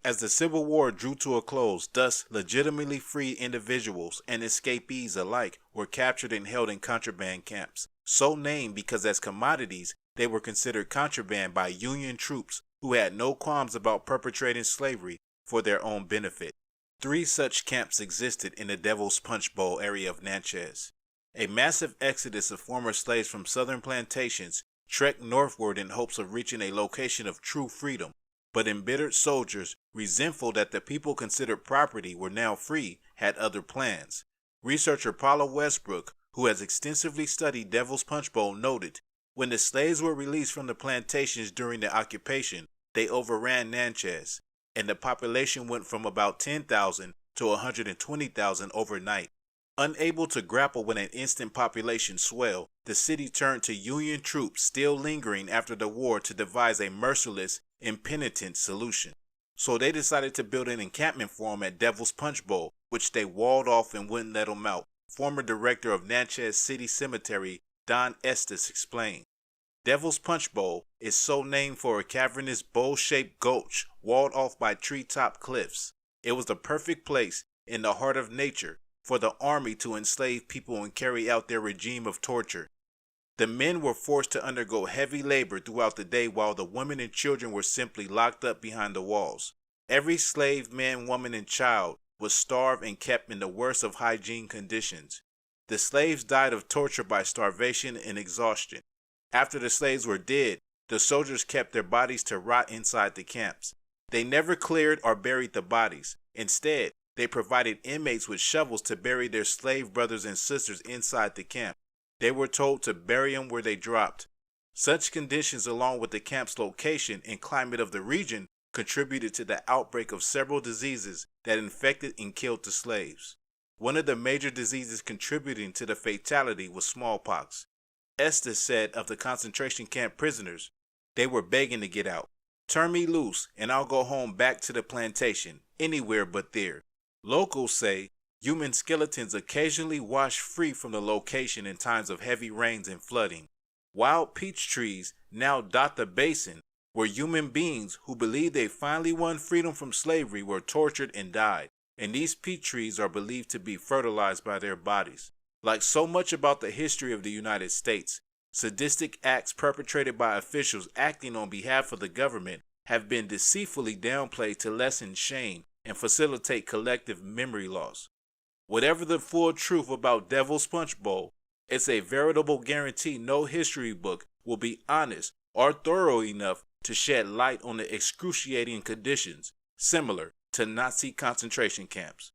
As the Civil War drew to a close, thus legitimately free individuals and escapees alike were captured and held in contraband camps, so named because as commodities they were considered contraband by Union troops who had no qualms about perpetrating slavery for their own benefit. 3 such camps existed in the Devil's Punch Bowl area of NATCHEZ. A massive exodus of former slaves from southern plantations trekked northward in hopes of reaching a location of true freedom. But embittered soldiers, resentful that the people considered property were now free, had other plans. Researcher Paula Westbrook, who has extensively studied Devil's Punch Bowl, noted, when the slaves were released from the plantations during the occupation, they overran NATCHEZ, and the population went from about 10,000 to 120,000 overnight. Unable to grapple with an instant population swell, the city turned to Union troops still lingering after the war to devise a merciless, impenitent solution. So they decided to build an encampment for them at Devil's Punch Bowl, which they walled off and wouldn't let them out. Former director of NATCHEZ City Cemetery, Don Estes, explained. Devil's Punch Bowl is so named for a cavernous bowl-shaped gulch walled off by treetop cliffs. It was the perfect place in the heart of nature for the army to enslave people and carry out their regime of torture. The men were forced to undergo heavy labor throughout the day while the women and children were simply locked up behind the walls. Every slave man, woman, and child was starved and kept in the worst of hygiene conditions. The slaves died of torture by starvation and exhaustion. After the slaves were dead, the soldiers kept their bodies to rot inside the camps. They never cleared or buried the bodies. Instead, they provided inmates with shovels to bury their slave brothers and sisters inside the camp. They were told to bury them where they dropped. Such conditions, along with the camp's location and climate of the region, contributed to the outbreak of several diseases that infected and killed the slaves. One of the major diseases contributing to the fatality was smallpox. Estes said of the concentration camp prisoners, they were begging to get out. Turn me loose and I'll go home back to the plantation, anywhere but there. Locals say human skeletons occasionally wash free from the location in times of heavy rains and flooding. Wild peach trees now dot the basin where human beings who believed they finally won freedom from slavery were tortured and died, and these peach trees are believed to be fertilized by their bodies. Like so much about the history of the United States, sadistic acts perpetrated by officials acting on behalf of the government have been deceitfully downplayed to lessen shame and facilitate collective memory loss. Whatever the full truth about Devil's Punch Bowl, it's a veritable guarantee no history book will be honest or thorough enough to shed light on the excruciating conditions similar to Nazi concentration camps.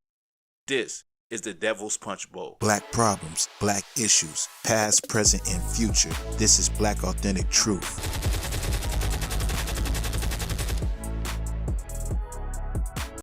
This is the Devil's Punch Bowl. Black problems, black issues, past, present, and future. This is Black Authentic Truth.